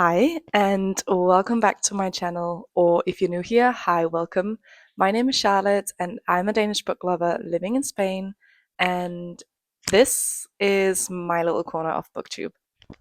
Hi, and welcome back to my channel. Or if you're new here, hi, welcome. My name is Charlotte, and I'm a Danish book lover living in Spain. And this is my little corner of BookTube.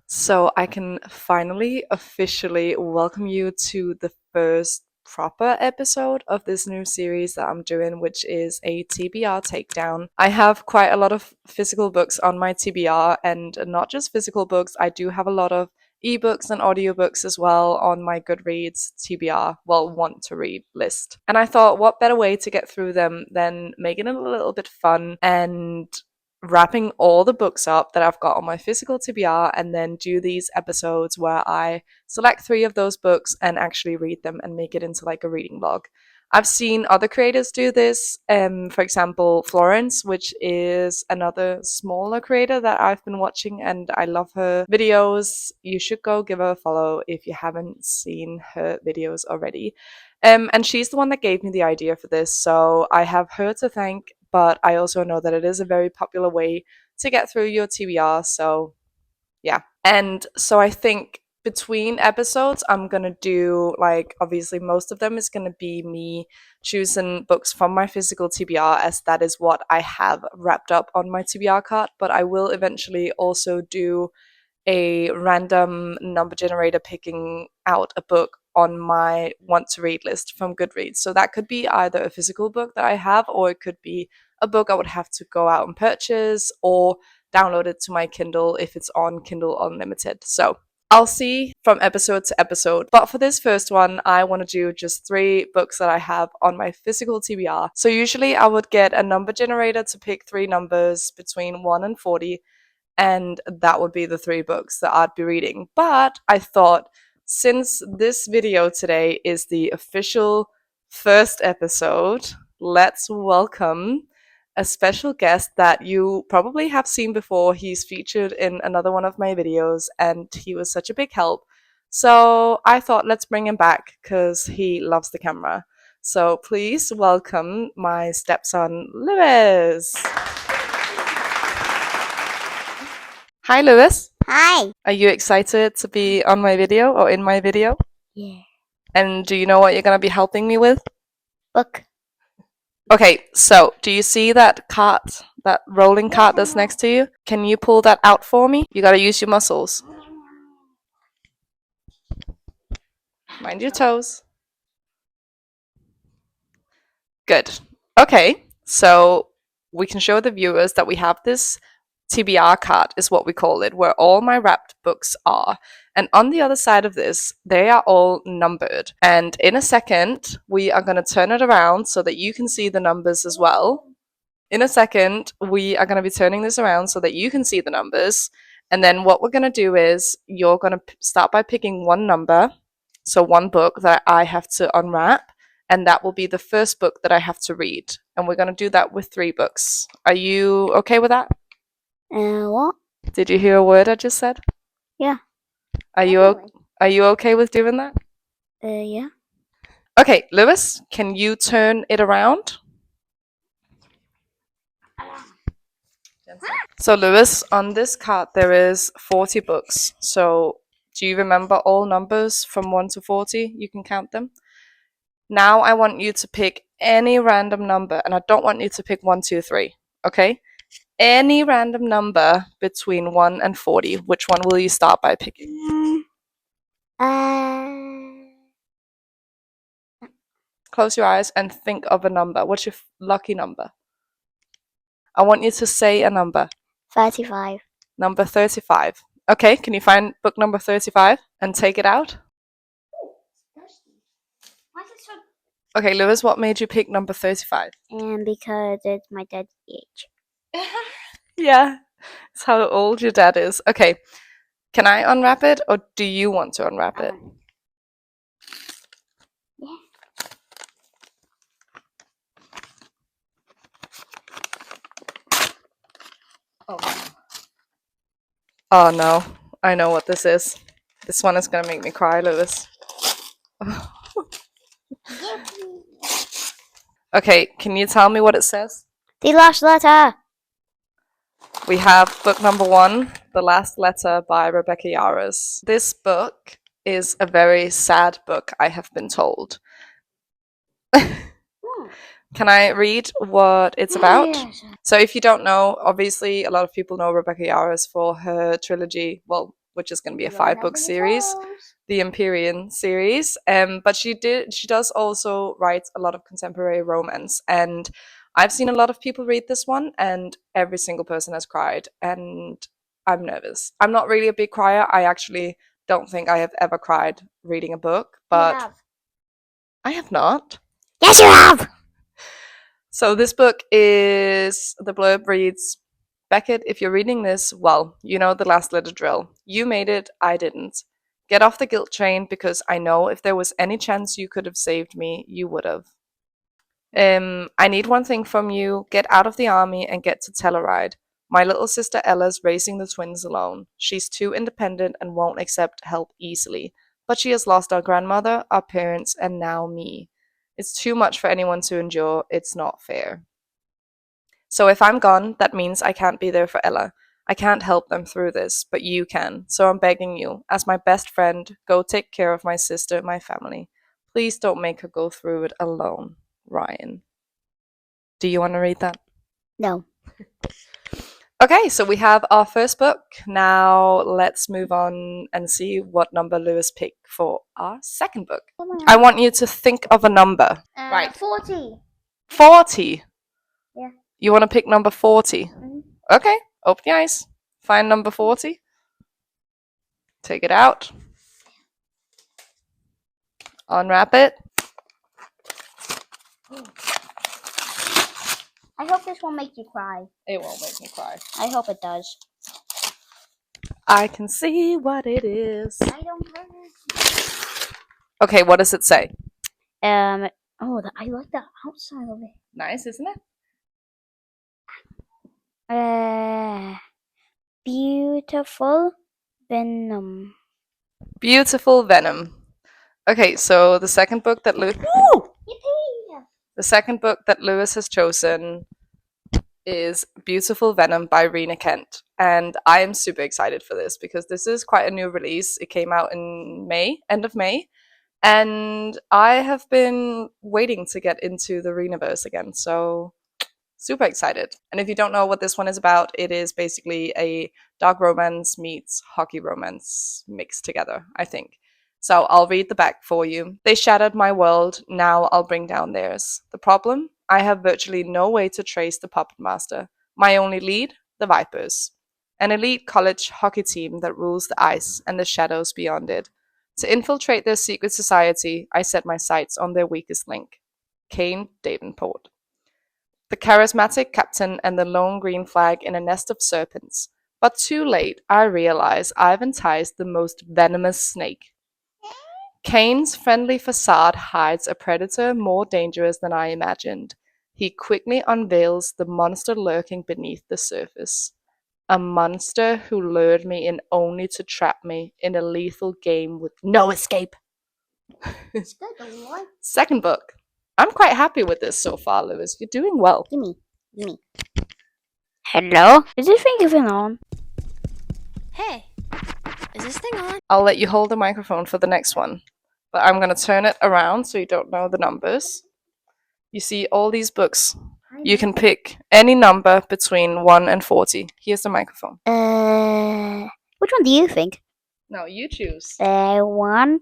So I can finally officially welcome you to the first proper episode of this new series that I'm doing, which is a TBR Takedown. I have quite a lot of physical books on my TBR, and not just physical books, I do have a lot of ebooks and audiobooks as well on my Goodreads TBR, well, want to read list. And I thought, what better way to get through them than making it a little bit fun and wrapping all the books up that I've got on my physical TBR and then do these episodes where I select 3 of those books and actually read them and make it into like a reading log. I've seen other creators do this, for example, Florence, which is another smaller creator that I've been watching and I love her videos. You should go give her a follow if you haven't seen her videos already. And she's the one that gave me the idea for this, so I have her to thank, but I also know that it is a very popular way to get through your TBR, so yeah. And so I think between episodes, I'm gonna do, like, obviously most of them is gonna be me choosing books from my physical TBR, as that is what I have wrapped up on my TBR card, but I will eventually also do a random number generator picking out a book on my want to read list from Goodreads. So that could be either a physical book that I have, or it could be a book I would have to go out and purchase or download it to my Kindle if it's on Kindle Unlimited. So I'll see from episode to episode. But for this first one, I want to do just 3 books that I have on my physical TBR. So usually I would get a number generator to pick 3 numbers between 1 and 40, and that would be the 3 books that I'd be reading. But I thought, since this video today is the official first episode, let's welcome a special guest that you probably have seen before. He's featured in another one of my videos and he was such a big help. So I thought, let's bring him back because he loves the camera. So please welcome my stepson, Lewis. Hi, Lewis. Hi. Are you excited to be on my video or in my video? Yeah. And do you know what you're going to be helping me with? Book. Okay, so do you see that cart, that rolling cart that's next to you? Can you pull that out for me? You got to use your muscles. Mind your toes. Good. Okay, so we can show the viewers that we have this TBR card, is what we call it, where all my wrapped books are. And on the other side of this, they are all numbered. And in a second, we are going to turn it around so that you can see the numbers as well. In a second, we are going to be turning this around so that you can see the numbers. And then what we're going to do is you're going to start by picking one number, so one book that I have to unwrap, and that will be the first book that I have to read. And we're going to do that with 3 books. Are you okay with that? What? Did you hear a word I just said? Yeah. Are you okay with doing that? Yeah. Okay, Lewis, can you turn it around? So Lewis, on this card there is 40 books. So do you remember all numbers from 1 to 40? You can count them. Now I want you to pick any random number, and I don't want you to pick 1, 2, 3. Okay? Any random number between 1 and 40. Which one will you start by picking? Close your eyes and think of a number. What's your lucky number? I want you to say a number. 35. Number 35. Okay, can you find book number 35 and take it out? Okay, Lewis, what made you pick number 35? And because it's my dad's age. Yeah, it's how old your dad is. Okay, can I unwrap it or do you want to unwrap it? Yeah. Oh no, I know what this is. This one is gonna make me cry, Lewis. Okay, can you tell me what it says? The last letter. We have book number 1, The Last Letter by Rebecca Yarros. This book is a very sad book, I have been told. Can I read what it's about? Yes. So, if you don't know, obviously a lot of people know Rebecca Yarros for her trilogy, well, which is going to be a 5-book series, the Empyrean series. But she does also write a lot of contemporary romance, and I've seen a lot of people read this one, and every single person has cried, and I'm nervous. I'm not really a big crier. I actually don't think I have ever cried reading a book, but I have not. Yes, you have. So this book is, the blurb reads, Beckett, if you're reading this, well, you know the last letter drill. You made it, I didn't. Get off the guilt train because I know if there was any chance you could have saved me, you would have. I need one thing from you. Get out of the army and get to Telluride. My little sister Ella's raising the twins alone. She's too independent and won't accept help easily. But she has lost our grandmother, our parents, and now me. It's too much for anyone to endure. It's not fair. So if I'm gone, that means I can't be there for Ella. I can't help them through this, but you can. So I'm begging you, as my best friend, go take care of my sister, my family. Please don't make her go through it alone. Ryan. Do you want to read that? No. Okay, so we have our first book. Now let's move on and see what number Lewis picked for our second book. I want you to think of a number. Right. 40. 40. Yeah. You want to pick number 40? Mhm. Okay, open your eyes. Find number 40. Take it out. Unwrap it. I hope this won't make you cry. It won't make me cry. I hope it does. I can see what it is. I don't hurt. Okay, what does it say? Oh, I like the outside of it. Nice, isn't it? Beautiful venom. Beautiful Venom. Okay, so the second book that Lewis has chosen is Beautiful Venom by Rena Kent. And I am super excited for this because this is quite a new release. It came out in May, end of May. And I have been waiting to get into the Renaverse again. So super excited. And if you don't know what this one is about, it is basically a dark romance meets hockey romance mixed together, I think. So I'll read the back for you. They shattered my world, now I'll bring down theirs. The problem? I have virtually no way to trace the puppet master. My only lead? The Vipers. An elite college hockey team that rules the ice and the shadows beyond it. To infiltrate their secret society, I set my sights on their weakest link. Kane Davenport. The charismatic captain and the lone green flag in a nest of serpents. But too late, I realize I've enticed the most venomous snake. Kane's friendly facade hides a predator more dangerous than I imagined. He quickly unveils the monster lurking beneath the surface. A monster who lured me in only to trap me in a lethal game with no escape. Second book. I'm quite happy with this so far, Lewis. You're doing well. Gimme. Hello? Is this thing even on? Hey, is this thing on? I'll let you hold the microphone for the next one, but I'm going to turn it around so you don't know the numbers. You see all these books. You can pick any number between 1 and 40. Here's the microphone. Which one do you think? No, you choose. I want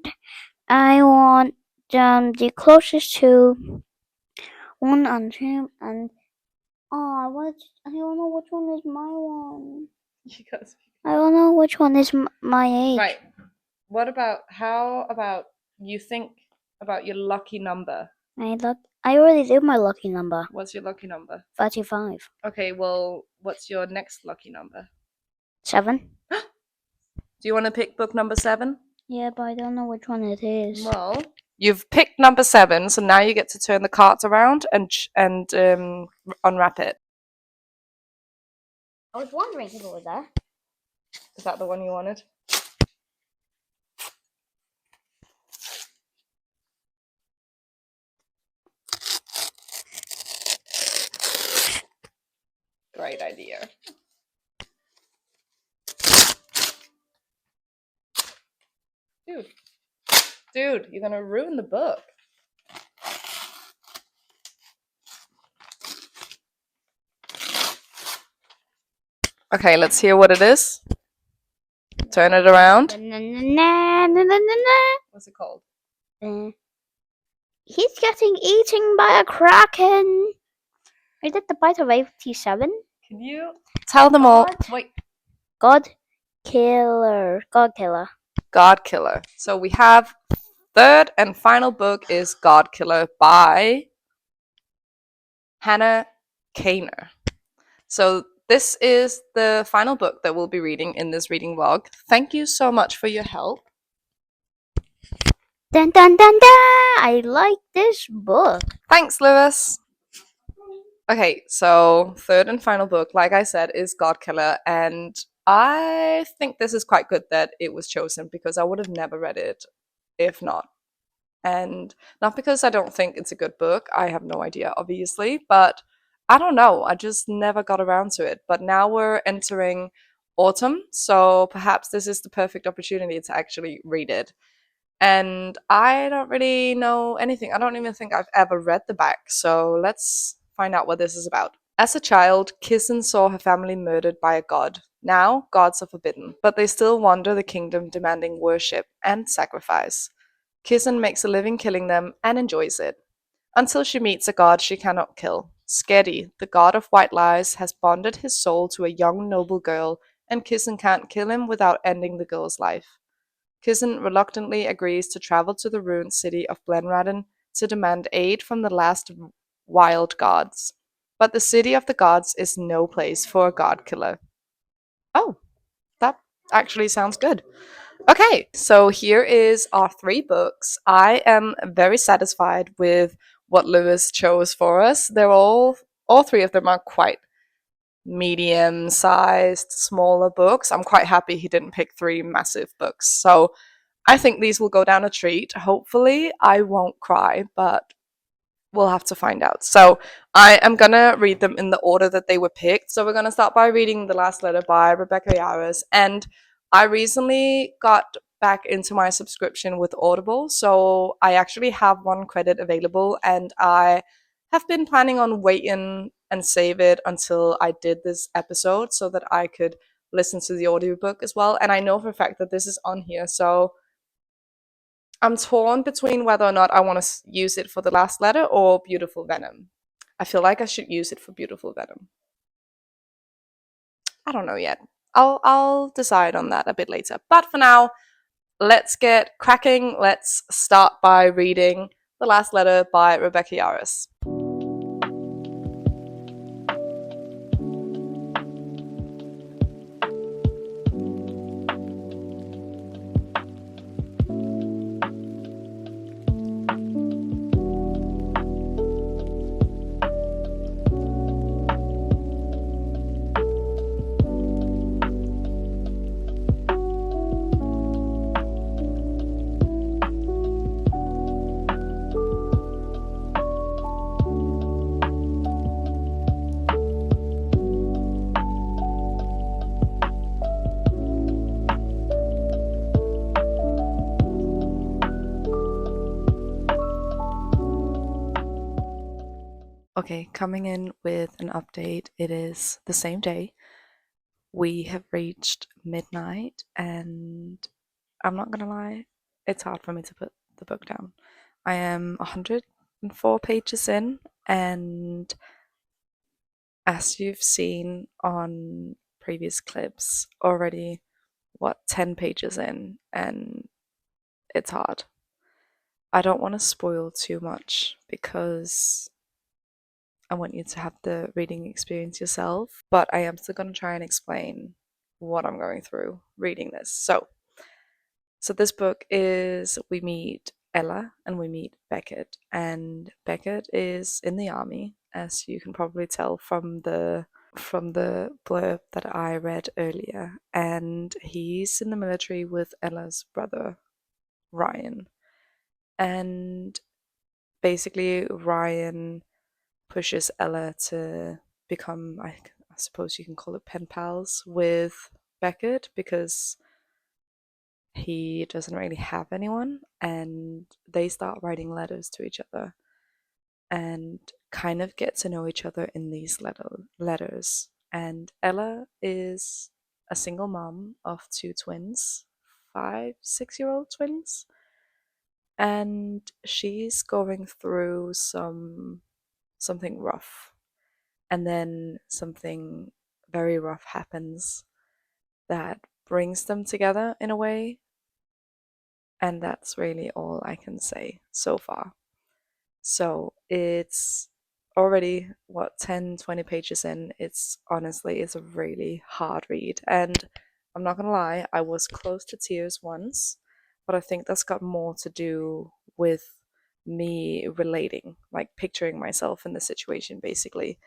the closest to 1 and 2 and I don't know which one is my one. I don't know which one is my age. Right. How about you think about your lucky number? I already did my lucky number. What's your lucky number? 35. Okay, well, what's your next lucky number? 7. Do you want to pick book number 7? Yeah, but I don't know which one it is. Well, you've picked number 7, so now you get to turn the cards around and unwrap it. I was wondering if it was there. Is that the one you wanted? Great idea. Dude, Dude, you're gonna ruin the book. Okay, let's hear what it is. Turn it around. What's it called? He's getting eaten by a kraken. Is that the bite of 87? Can you tell them all? Wait. God Killer. God Killer. God Killer. So we have third and final book is God Killer by Hannah Kaner. So this is the final book that we'll be reading in this reading vlog. Thank you so much for your help. Dun dun dun dun! I like this book. Thanks, Lewis. Okay, so third and final book, like I said, is God Killer, and I think this is quite good that it was chosen because I would have never read it if not. And not because I don't think it's a good book, I have no idea, obviously, but I don't know, I just never got around to it. But now we're entering autumn, so perhaps this is the perfect opportunity to actually read it. And I don't really know anything. I don't even think I've ever read the back, so let's find out what this is about. As a child, Kissen saw her family murdered by a god. Now, gods are forbidden, but they still wander the kingdom demanding worship and sacrifice. Kissen makes a living killing them and enjoys it. Until she meets a god she cannot kill. Skedi, the god of white lies, has bonded his soul to a young noble girl, and Kissen can't kill him without ending the girl's life. Kissen reluctantly agrees to travel to the ruined city of Glenradden to demand aid from the last wild gods. But the city of the gods is no place for a god killer. Oh, that actually sounds good. Okay, so here is our three books. I am very satisfied with what Lewis chose for us. They're all three of them are quite medium-sized, smaller books. I'm quite happy he didn't pick three massive books. So I think these will go down a treat. Hopefully, I won't cry, but we'll have to find out. So I am gonna read them in the order that they were picked. So we're gonna start by reading The Last Letter by Rebecca Yarros. And I recently got back into my subscription with Audible, so I actually have one credit available, and I have been planning on waiting and save it until I did this episode so that I could listen to the audiobook as well. And I know for a fact that this is on here, so I'm torn between whether or not I want to use it for The Last Letter or Beautiful Venom. I feel like I should use it for Beautiful Venom. I don't know yet. I'll decide on that a bit later. But for now, let's get cracking. Let's start by reading The Last Letter by Rebecca Yarros. Okay, coming in with an update. It is the same day. We have reached midnight, and I'm not gonna lie, it's hard for me to put the book down. I am 104 pages in, and as you've seen on previous clips, already, 10 pages in, and it's hard. I don't want to spoil too much because I want you to have the reading experience yourself, but I am still going to try and explain what I'm going through reading this. So this book is, we meet Ella and we meet Beckett, and Beckett is in the army, as you can probably tell from the blurb that I read earlier, and he's in the military with Ella's brother Ryan, and basically Ryan pushes Ella to become, I suppose you can call it pen pals with Beckett, because he doesn't really have anyone, and they start writing letters to each other and kind of get to know each other in these letters. And Ella is a single mom of two twins, 5, 6 year old twins, and she's going through something rough. And then something very rough happens that brings them together in a way. And that's really all I can say so far. So it's already, what, 10, 20 pages in. It's a really hard read. And I'm not gonna lie, I was close to tears once, but I think that's got more to do with me relating, like picturing myself in the situation basically.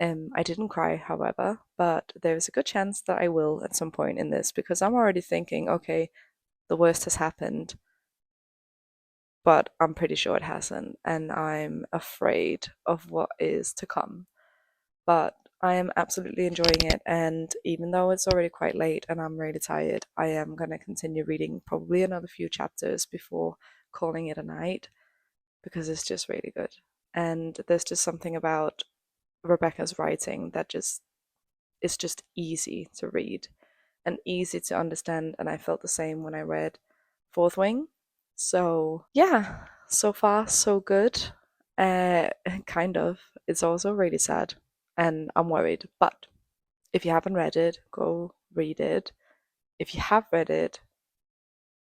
I didn't cry, however, but there's a good chance that I will at some point in this because I'm already thinking, okay, the worst has happened, but I'm pretty sure it hasn't, and I'm afraid of what is to come. But I am absolutely enjoying it, and even though it's already quite late and I'm really tired, I am going to continue reading probably another few chapters before calling it a night because it's just really good. And there's just something about Rebecca's writing that just is just easy to read and easy to understand, and I felt the same when I read Fourth Wing. So yeah, so far so good. Uh, kind of. It's also really sad, and I'm worried. But if you haven't read it, go read it. If you have read it,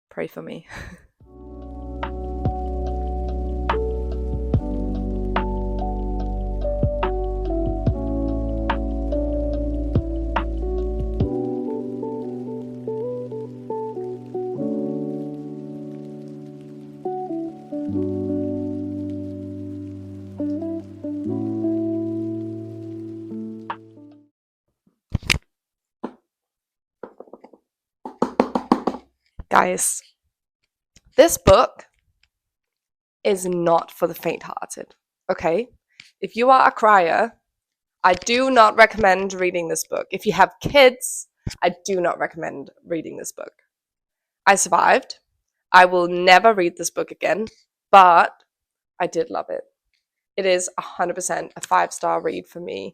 pray for me. Guys, this book is not for the faint-hearted. Okay, if you are a crier, I do not recommend reading this book. If you have kids, I do not recommend reading this book. I survived. I will never read this book again, but I did love it. It is 100% a 5-star read for me.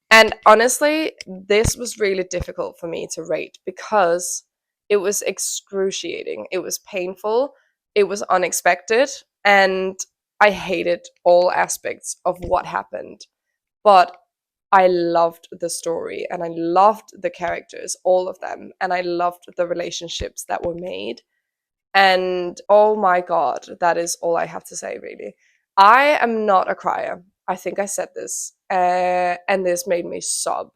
And honestly, this was really difficult for me to rate because it was excruciating. It was painful. It was unexpected. And I hated all aspects of what happened. But I loved the story and I loved the characters, all of them. And I loved the relationships that were made. And oh my god, that is all I have to say, really. I am not a crier. I think I said this, and this made me sob.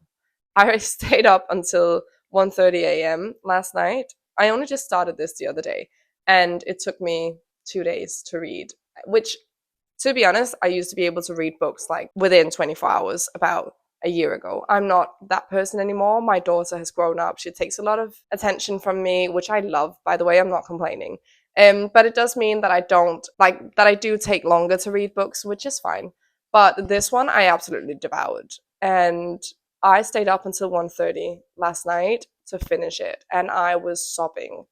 I stayed up until 1:30 a.m. last night. I only just started this the other day, and it took me 2 days to read, which, to be honest, I used to be able to read books like within 24 hours about a year ago. I'm not that person anymore. My daughter has grown up. She takes a lot of attention from me, which I love, by the way. I'm not complaining. But it does mean that I do take longer to read books, which is fine. But this one I absolutely devoured. And I stayed up until 1:30 last night to finish it, and I was sobbing.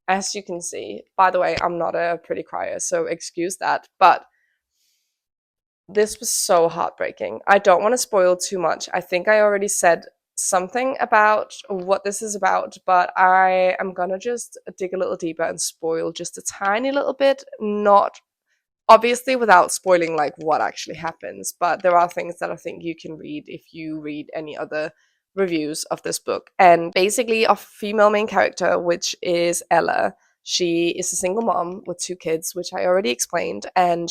As you can see, by the way, I'm not a pretty crier, so excuse that. But this was so heartbreaking. I don't want to spoil too much. I think I already said something about what this is about, but I am gonna just dig a little deeper and spoil just a tiny little bit, not obviously without spoiling like what actually happens, but there are things that I think you can read if you read any other reviews of this book. And basically, a female main character, which is Ella. She is a single mom with two kids, which I already explained, and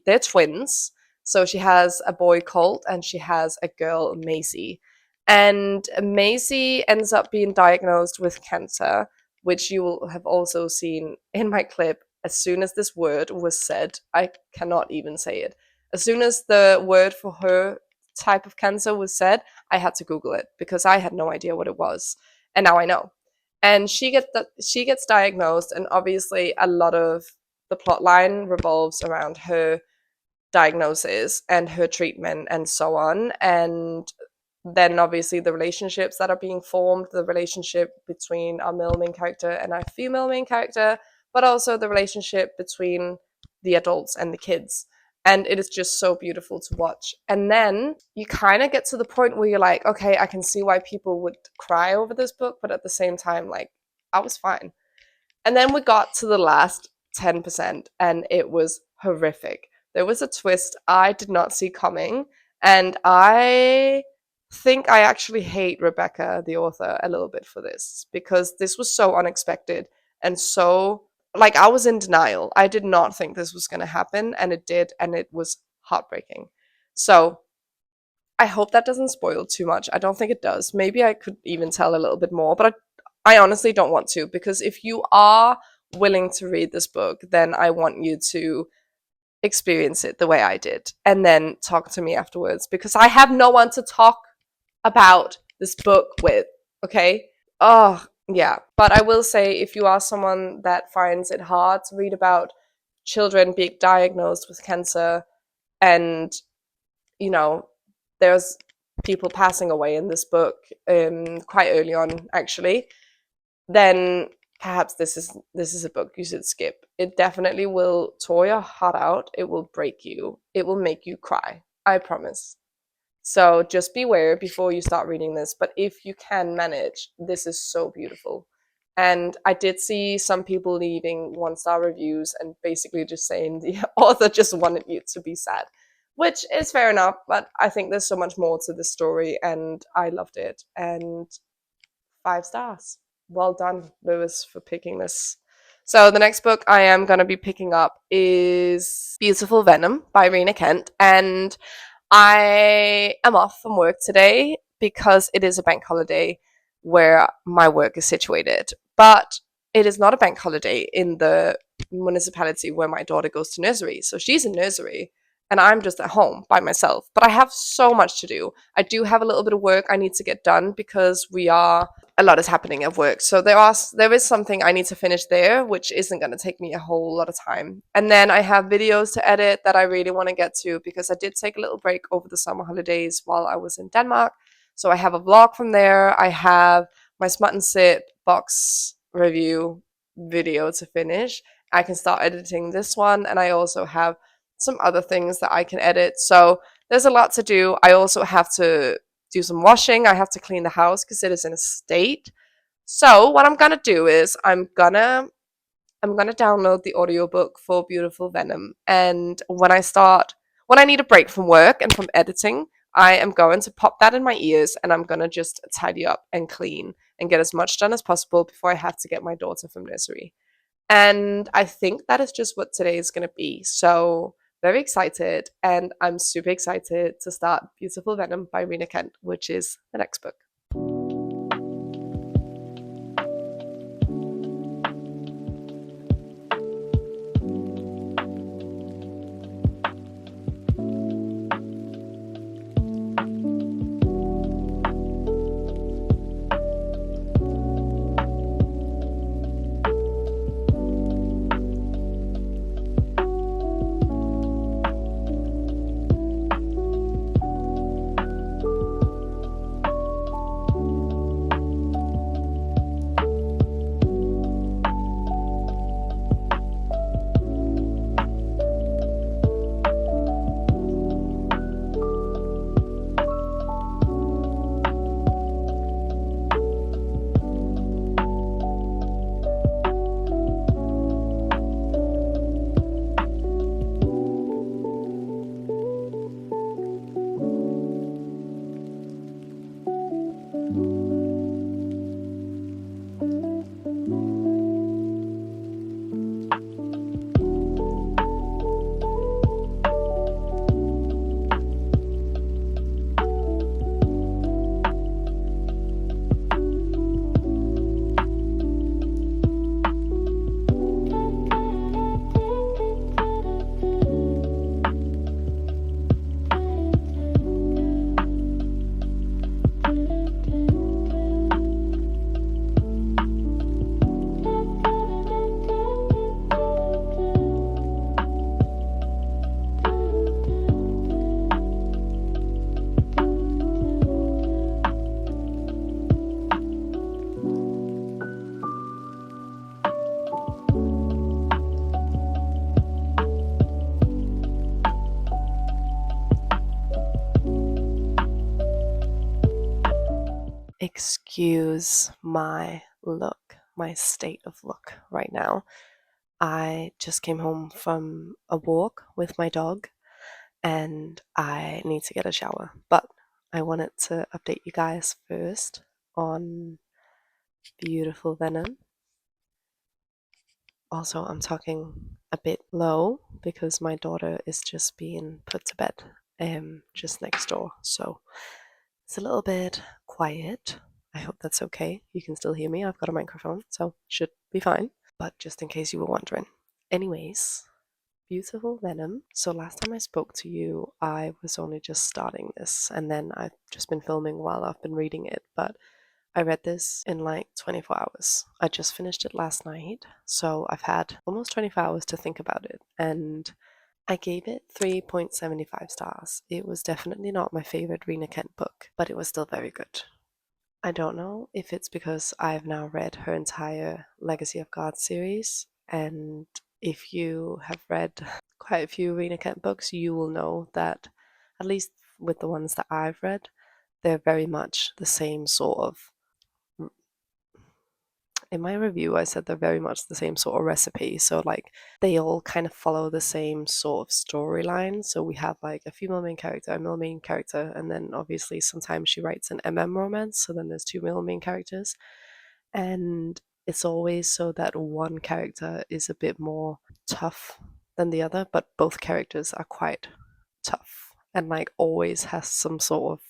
they're twins. So she has a boy Colt and she has a girl Macy. And Macy ends up being diagnosed with cancer, which you will have also seen in my clip. As soon as this word was said, I cannot even say it. As soon as the word for her type of cancer was said, I had to Google it because I had no idea what it was, and now I know. And she gets diagnosed, and obviously a lot of the plot line revolves around her diagnosis and her treatment and so on. And then obviously the relationships that are being formed, the relationship between our male main character and our female main character, but also the relationship between the adults and the kids. And it is just so beautiful to watch. And then you kind of get to the point where you're like, okay, I can see why people would cry over this book, but at the same time, like, I was fine. And then we got to the last 10%, and it was horrific. There was a twist I did not see coming, and I think I actually hate Rebecca, the author, a little bit for this, because this was so unexpected and so, like, I was in denial. I did not think this was going to happen, and it did, and it was heartbreaking. So I hope that doesn't spoil too much. I don't think it does. Maybe I could even tell a little bit more, but I honestly don't want to, because if you are willing to read this book, then I want you to experience it the way I did and then talk to me afterwards, because I have no one to talk about this book with, okay? Oh, yeah. But I will say, if you are someone that finds it hard to read about children being diagnosed with cancer, and, you know, there's people passing away in this book quite early on, actually, then perhaps this is a book you should skip. It definitely will tore your heart out. It will break you. It will make you cry. I promise. So just beware before you start reading this. But if you can manage, this is so beautiful. And I did see some people leaving 1-star reviews and basically just saying the author just wanted you to be sad, which is fair enough. But I think there's so much more to the story, and I loved it. And 5 stars. Well done, Lewis, for picking this. So the next book I am going to be picking up is Beautiful Venom by Rena Kent. And I am off from work today because it is a bank holiday where my work is situated. But it is not a bank holiday in the municipality where my daughter goes to nursery. So she's in nursery and I'm just at home by myself. But I have so much to do. I do have a little bit of work I need to get done because a lot is happening at work. So there is something I need to finish there, which isn't going to take me a whole lot of time. And then I have videos to edit that I really want to get to, because I did take a little break over the summer holidays while I was in Denmark. So I have a vlog from there. I have my Smut and Sit box review video to finish. I can start editing this one, and I also have some other things that I can edit. So there's a lot to do. I also have to do some washing. I have to clean the house because it is in a state. So what I'm gonna do is I'm gonna download the audiobook for Beautiful Venom, and when I need a break from work and from editing, I am going to pop that in my ears, and I'm gonna just tidy up and clean and get as much done as possible before I have to get my daughter from nursery. And I think that is just what today is gonna be. So very excited, and I'm super excited to start Beautiful Venom by Rena Kent, which is the next book. Excuse my look, my state of look right now. I just came home from a walk with my dog and I need to get a shower. But I wanted to update you guys first on beautiful Venom. Also, I'm talking a bit low because my daughter is just being put to bed just next door. So it's a little bit quiet. I hope that's okay. You can still hear me. I've got a microphone, so should be fine. But just in case you were wondering. Anyways, beautiful Venom. So last time I spoke to you, I was only just starting this, and then I've just been filming while I've been reading it. But I read this in like 24 hours. I just finished it last night, so I've had almost 24 hours to think about it, and I gave it 3.75 stars. It was definitely not my favorite Rena Kent book, but it was still very good. I don't know if it's because I've now read her entire Legacy of God series, and if you have read quite a few Rena Kent books, you will know that, at least with the ones that I've read, they're very much the same sort of. In my review, I said they're very much the same sort of recipe. So, like, they all kind of follow the same sort of storyline. So, we have like a female main character, a male main character, and then obviously sometimes she writes an romance. So, then there's two male main characters. And it's always so that one character is a bit more tough than the other, but both characters are quite tough and like always has some sort of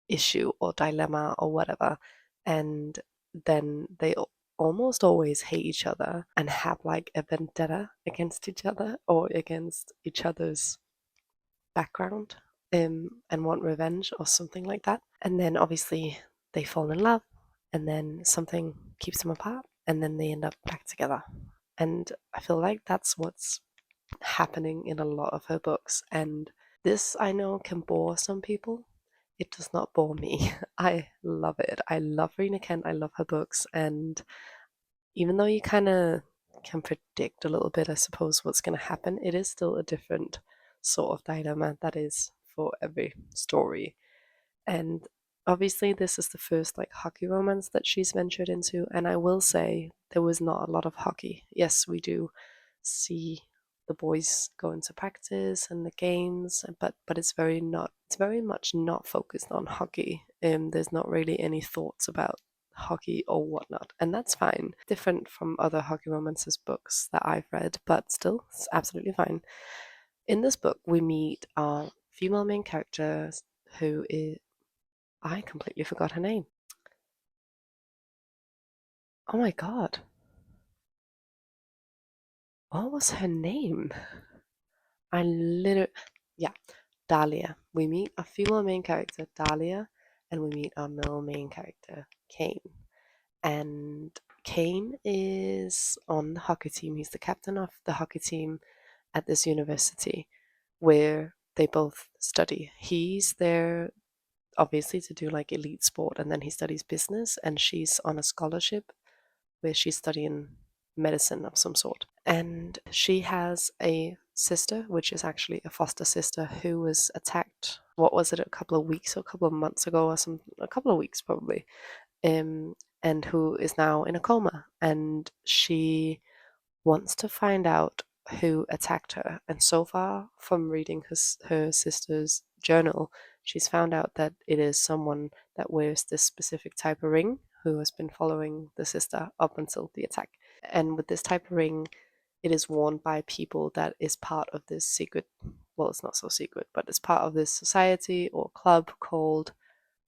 issue or dilemma or whatever. And then they almost always hate each other and have like a vendetta against each other or against each other's background, and want revenge or something like that. And then obviously they fall in love, and then something keeps them apart, and then they end up back together. And I feel like that's what's happening in a lot of her books. And this, I know, can bore some people. It does not bore me. I love it. I love Rena Kent. I love her books. And even though you kind of can predict a little bit, I suppose, what's going to happen, it is still a different sort of dilemma that is for every story. And obviously, this is the first like hockey romance that she's ventured into. And I will say there was not a lot of hockey. Yes, we do see the boys go into practice and the games, but it's very much not focused on hockey. There's not really any thoughts about hockey or whatnot, and that's fine. Different from other hockey romances books that I've read, but still, it's absolutely fine. In this book, we meet our female main character, who is, I completely forgot her name. Oh my god, what was her name? I literally, yeah, Dahlia. We meet our female main character, Dahlia, and we meet our male main character, Kane. And Kane is on the hockey team. He's the captain of the hockey team at this university where they both study. He's there obviously to do like elite sport, and then he studies business, and she's on a scholarship where she's studying medicine of some sort. And she has a sister, which is actually a foster sister, who was attacked. What was it, a couple of weeks or a couple of months ago, or some, a couple of weeks probably, and who is now in a coma. And she wants to find out who attacked her. And so far, from reading her sister's journal, she's found out that it is someone that wears this specific type of ring who has been following the sister up until the attack. And with this type of ring, it is worn by people that is part of this secret, well, it's not so secret, but it's part of this society or club called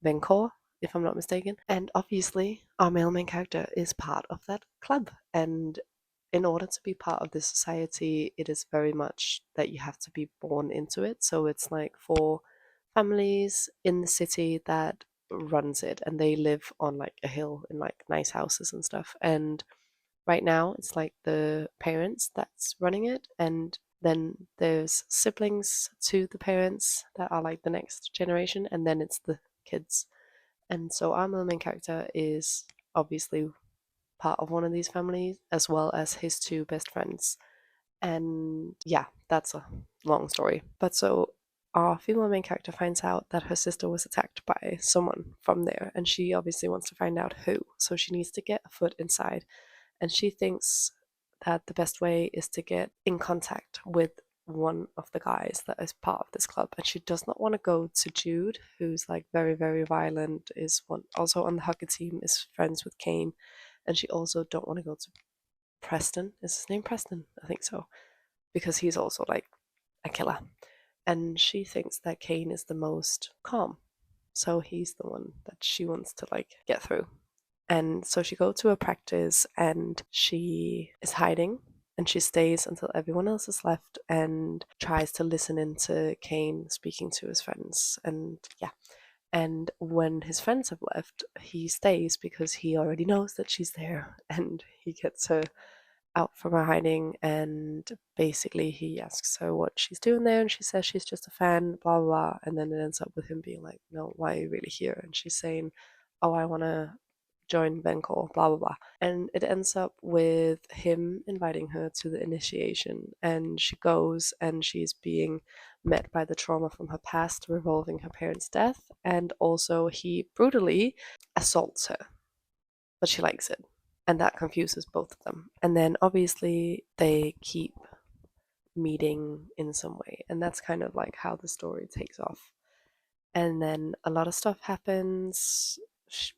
Vencor, if I'm not mistaken. And obviously, our male main character is part of that club. And in order to be part of this society, it is very much that you have to be born into it. So it's like for families in the city that runs it, and they live on like a hill in like nice houses and stuff. And right now, it's like the parents that's running it, and then there's siblings to the parents that are like the next generation, and then it's the kids. And so our main character is obviously part of one of these families, as well as his two best friends. And yeah, that's a long story. But so our female main character finds out that her sister was attacked by someone from there, and she obviously wants to find out who. So she needs to get a foot inside, and she thinks that the best way is to get in contact with one of the guys that is part of this club. And she does not want to go to Jude, who's like very, very violent, is one also on the hockey team, is friends with Kane. And she also don't want to go to Preston. Is his name Preston? I think so. Because he's also like a killer. And she thinks that Kane is the most calm. So he's the one that she wants to like get through. And so she goes to a practice and she is hiding, and she stays until everyone else is left and tries to listen into Kane speaking to his friends. And yeah. And when his friends have left, he stays because he already knows that she's there, and he gets her out from her hiding, and basically he asks her what she's doing there, and she says she's just a fan, blah blah blah. And then it ends up with him being like, no, why are you really here? And she's saying, oh, I want to join Venkor, blah blah blah. And it ends up with him inviting her to the initiation, and she goes, and she's being met by the trauma from her past revolving her parents' death, and also he brutally assaults her, but she likes it, and that confuses both of them. And then obviously they keep meeting in some way, and that's kind of like how the story takes off. And then a lot of stuff happens,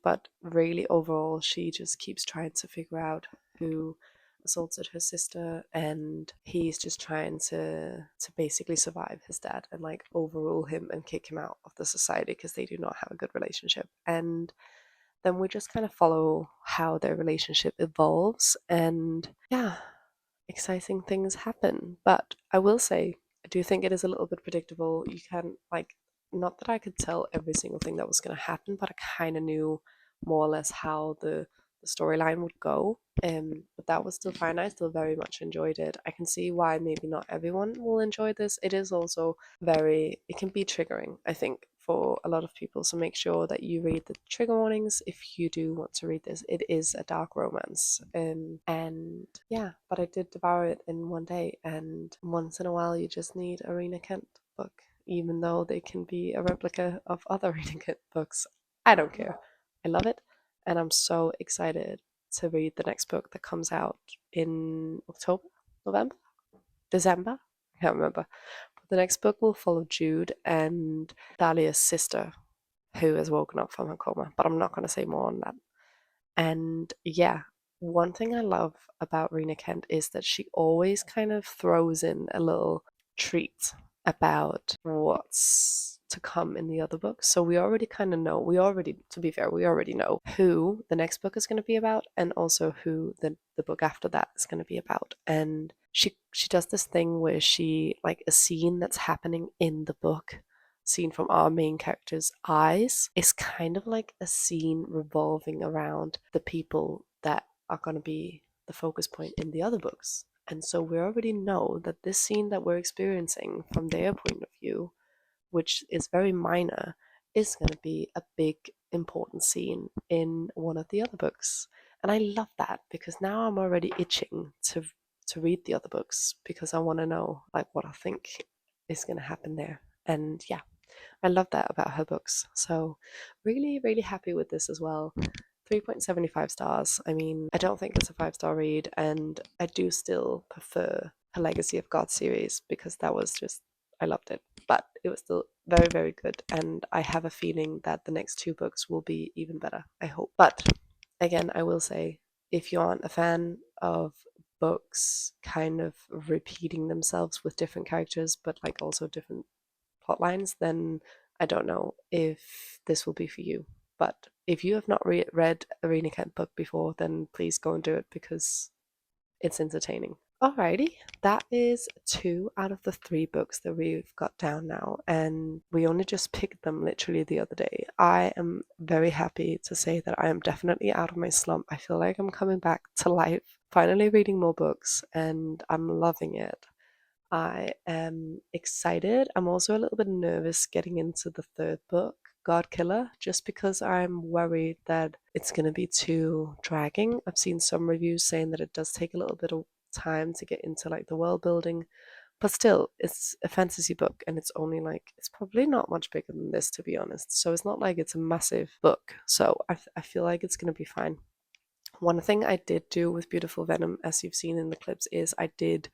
but really overall she just keeps trying to figure out who assaulted her sister, and he's just trying to basically survive his dad and like overrule him and kick him out of the society because they do not have a good relationship. And then we just kind of follow how their relationship evolves, and yeah, exciting things happen. But I will say, I do think it is a little bit predictable. You can, like, not that I could tell every single thing that was going to happen, but I kind of knew more or less how the storyline would go. But that was still fine. I still very much enjoyed it. I can see why maybe not everyone will enjoy this. It is also it can be triggering, I think, for a lot of people. So make sure that you read the trigger warnings if you do want to read this. It is a dark romance. And yeah, but I did devour it in one day. And once in a while, you just need a Rena Kent book, even though they can be a replica of other Rena Kent books. I don't care. I love it. And I'm so excited to read the next book that comes out in October, November, December. I can't remember. But the next book will follow Jude and Dahlia's sister, who has woken up from her coma. But I'm not going to say more on that. And yeah, one thing I love about Rena Kent is that she always kind of throws in a little treat about what's to come in the other books. So we already kind of know, to be fair, we already know who the next book is going to be about, and also who the book after that is going to be about. And she does this thing where she, like, a scene that's happening in the book, seen from our main character's eyes, is kind of like a scene revolving around the people that are going to be the focus point in the other books. And so we already know that this scene that we're experiencing from their point of view, which is very minor, is going to be a big important scene in one of the other books. And I love that, because now I'm already itching to read the other books, because I want to know like what I think is going to happen there. And yeah, I love that about her books. So really, really happy with this as well. 3.75 stars. I mean, I don't think it's a 5-star read, and I do still prefer her Legacy of God series, because that was just, I loved it. But it was still very, very good, and I have a feeling that the next 2 books will be even better, I hope. But again, I will say, if you aren't a fan of books kind of repeating themselves with different characters, but like also different plot lines, then I don't know if this will be for you. But if you have not read a Rena Kent book before, then please go and do it, because it's entertaining. Alrighty, that is 2 out of the 3 books that we've got down now, and we only just picked them literally the other day. I am very happy to say that I am definitely out of my slump. I feel like I'm coming back to life, finally reading more books, and I'm loving it. I am excited. I'm also a little bit nervous getting into the 3rd book, God Killer, just because I'm worried that it's going to be too dragging. I've seen some reviews saying that it does take a little bit of time to get into like the world building, But still, it's a fantasy book, and it's only like, it's probably not much bigger than this, to be honest. So it's not like it's a massive book. So I feel like it's going to be fine. One thing I did do with Beautiful Venom, as you've seen in the clips, is I did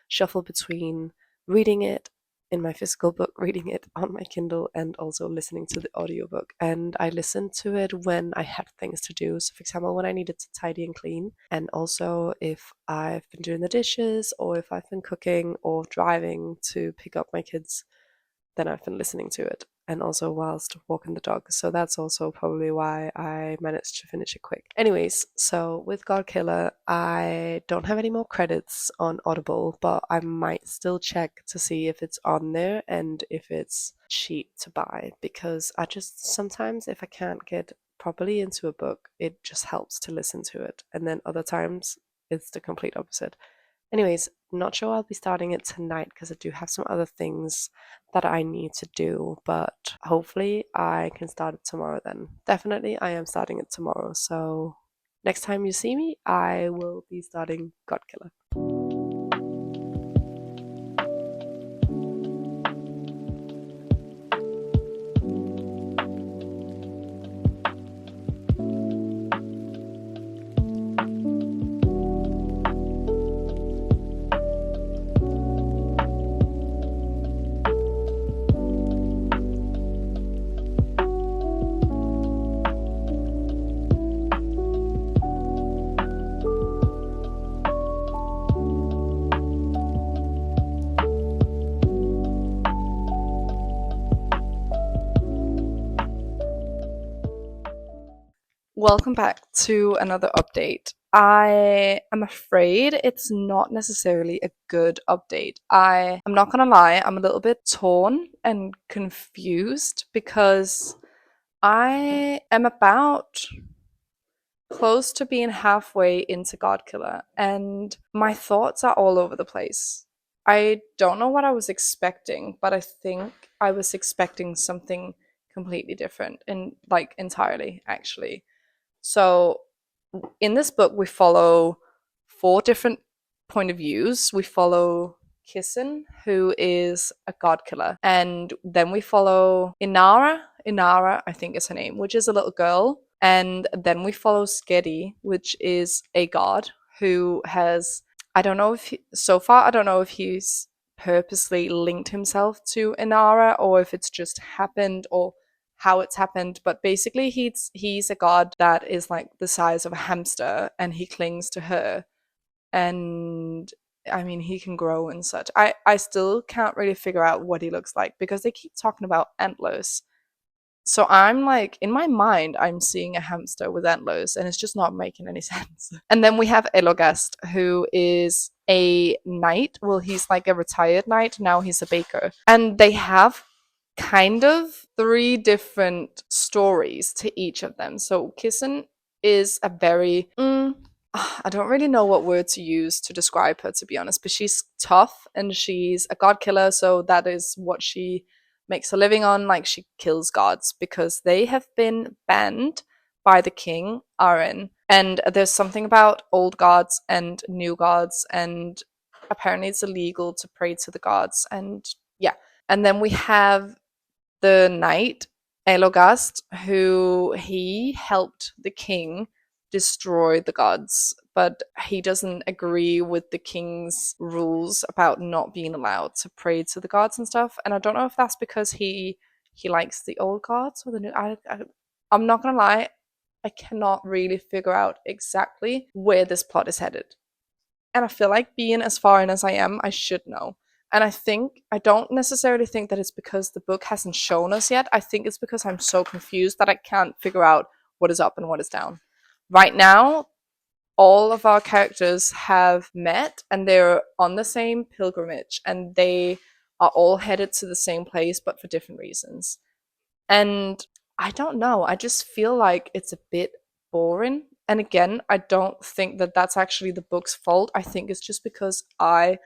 shuffle between reading it in my physical book, reading it on my Kindle, and also listening to the audiobook. And I listened to it when I had things to do. So, for example, when I needed to tidy and clean, and also if I've been doing the dishes, or if I've been cooking or driving to pick up my kids, then I've been listening to it, and also whilst walking the dog. So that's also probably why I managed to finish it quick. Anyways, so with God Killer, I don't have any more credits on Audible, but I might still check to see if it's on there and if it's cheap to buy, because I just sometimes, if I can't get properly into a book, it just helps to listen to it. And then other times, it's the complete opposite. Anyways, not sure I'll be starting it tonight because I do have some other things that I need to do, but hopefully I can start it tomorrow then. Definitely I am starting it tomorrow, so next time you see me, I will be starting God Killer. Welcome back to another update. I am afraid it's not necessarily a good update. I'm not gonna lie, I'm a little bit torn and confused because I am about close to being halfway into God Killer, and my thoughts are all over the place. I don't know what I was expecting, but I think I was expecting something completely different, and like entirely, actually. So in this book, we follow 4 different point of views. We follow Kissen, who is a god killer, and then we follow Inara. Inara, I think is her name, which is a little girl, and then we follow Skedi, which is a god who has. I don't know if so far I don't know if he's purposely linked himself to Inara or if it's just happened or how it's happened, but basically he's a god that is like the size of a hamster and he clings to her, and I mean he can grow and such. I still can't really figure out what he looks like because they keep talking about antlers. So I'm like, in my mind, I'm seeing a hamster with antlers, and it's just not making any sense. And then we have Elogast, who is a knight. Well, he's like a retired knight. Now he's a baker. And they have kind of 3 different stories to each of them. So Kissen is a very I don't really know what word to use to describe her, to be honest, but she's tough and she's a god killer, so that is what she makes a living on. Like, she kills gods because they have been banned by the king, Aren. And there's something about old gods and new gods, and apparently it's illegal to pray to the gods. And yeah. And then we have the knight, Elogast, who he helped the king destroy the gods, but he doesn't agree with the king's rules about not being allowed to pray to the gods and stuff. And I don't know if that's because he likes the old gods or the new. I'm not gonna lie, I cannot really figure out exactly where this plot is headed. And I feel like, being as far in as I am, I should know. And I don't necessarily think that it's because the book hasn't shown us yet. I think it's because I'm so confused that I can't figure out what is up and what is down. Right now, all of our characters have met and they're on the same pilgrimage and they are all headed to the same place but for different reasons. And I don't know, I just feel like it's a bit boring. And again, I don't think that that's actually the book's fault. I think it's just because I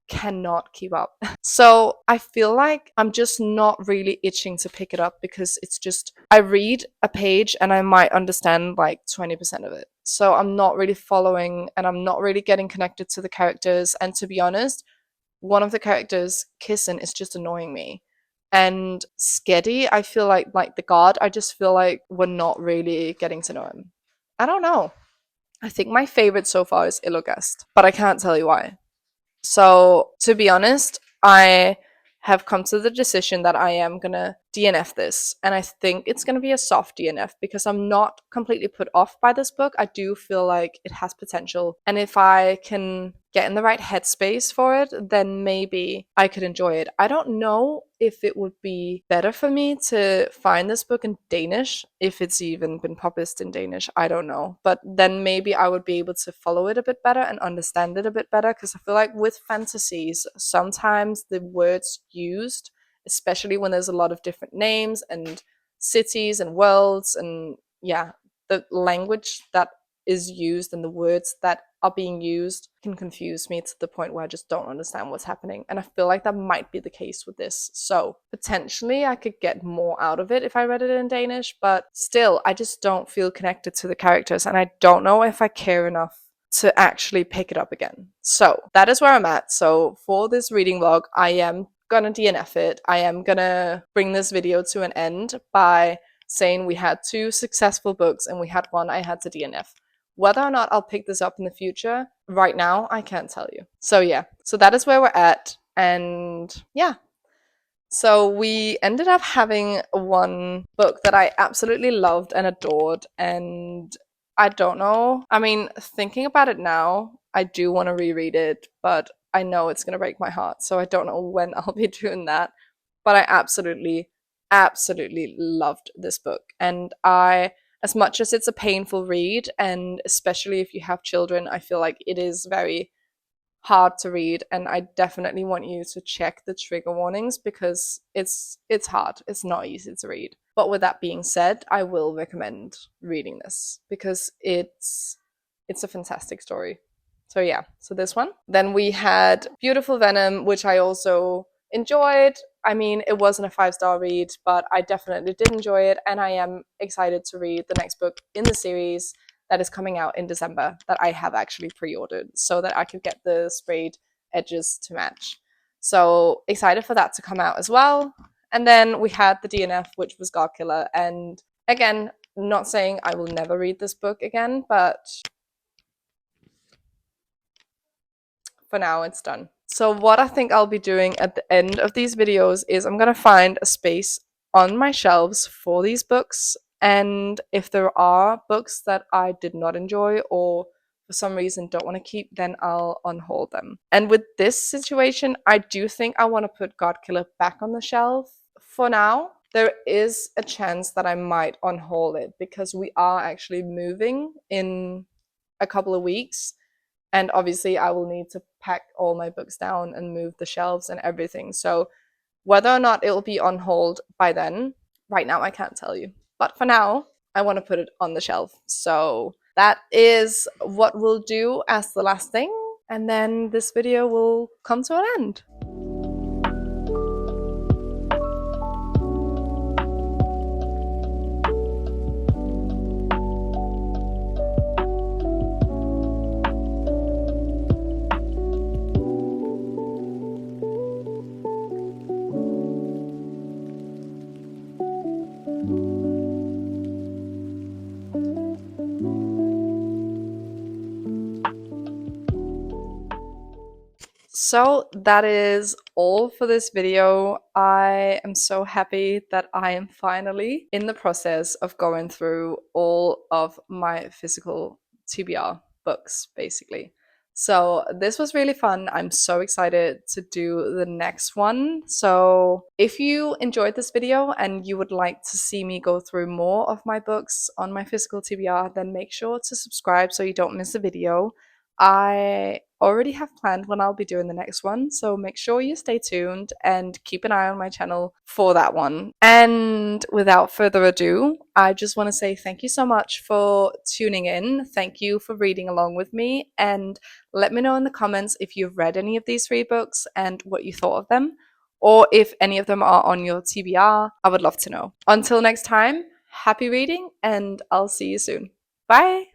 cannot keep up. So I feel like I'm just not really itching to pick it up because it's just, I read a page and I might understand like 20% of it. So I'm not really following and I'm not really getting connected to the characters. And to be honest, one of the characters kissing is just annoying me. And Sketty, I feel like the god, I just feel like we're not really getting to know him. I don't know. I think my favorite so far is Illogast, but I can't tell you why. So, to be honest, I have come to the decision that I am gonna DNF this, and I think it's gonna be a soft DNF because I'm not completely put off by this book. I do feel like it has potential, and if I can get in the right headspace for it, then maybe I could enjoy it. I don't know if it would be better for me to find this book in Danish, if it's even been published in Danish. I don't know. But then maybe I would be able to follow it a bit better and understand it a bit better, because I feel like with fantasies, sometimes the words used, especially when there's a lot of different names and cities and worlds, and yeah, the language that is used and the words that are being used can confuse me to the point where I just don't understand what's happening. And I feel like that might be the case with this. So potentially I could get more out of it if I read it in Danish, but still, I just don't feel connected to the characters, and I don't know if I care enough to actually pick it up again. So that is where I'm at. So for this reading vlog, I am gonna DNF it. I am gonna bring this video to an end by saying we had 2 successful books and we had one I had to DNF. Whether or not I'll pick this up in the future, right now, I can't tell you. So yeah, so that is where we're at. And yeah, so we ended up having one book that I absolutely loved and adored. And I don't know, I mean, thinking about it now, I do want to reread it, but I know it's going to break my heart. So I don't know when I'll be doing that. But I absolutely loved this book. And as much as it's a painful read, and especially if you have children, I feel like it is very hard to read, and I definitely want you to check the trigger warnings because it's hard. It's not easy to read. But with that being said, I will recommend reading this because it's a fantastic story. So yeah, so this one. Then we had Beautiful Venom, which I also enjoyed. I mean, it wasn't a 5-star read, but I definitely did enjoy it, and I am excited to read the next book in the series that is coming out in December that I have actually pre-ordered so that I could get the sprayed edges to match. So excited for that to come out as well. And then we had the DNF, which was God Killer. And again, not saying I will never read this book again, but for now it's done. So what I think I'll be doing at the end of these videos is I'm going to find a space on my shelves for these books, and if there are books that I did not enjoy or for some reason don't want to keep, then I'll unhaul them. And with this situation, I do think I want to put God Killer back on the shelf for now. There is a chance that I might unhaul it because we are actually moving in a couple of weeks. And obviously I will need to pack all my books down and move the shelves and everything. So whether or not it will be on hold by then, right now I can't tell you. But for now, I want to put it on the shelf. So that is what we'll do as the last thing. And then this video will come to an end. So that is all for this video. I am so happy that I am finally in the process of going through all of my physical TBR books, basically. So this was really fun. I'm so excited to do the next one. So if you enjoyed this video and you would like to see me go through more of my books on my physical TBR, then make sure to subscribe so you don't miss a video. I already have planned when I'll be doing the next one, so make sure you stay tuned and keep an eye on my channel for that one. And without further ado, I just want to say thank you so much for tuning in. Thank you for reading along with me, and let me know in the comments if you've read any of these 3 books and what you thought of them, or if any of them are on your TBR. I would love to know. Until next time, happy reading, and I'll see you soon. Bye!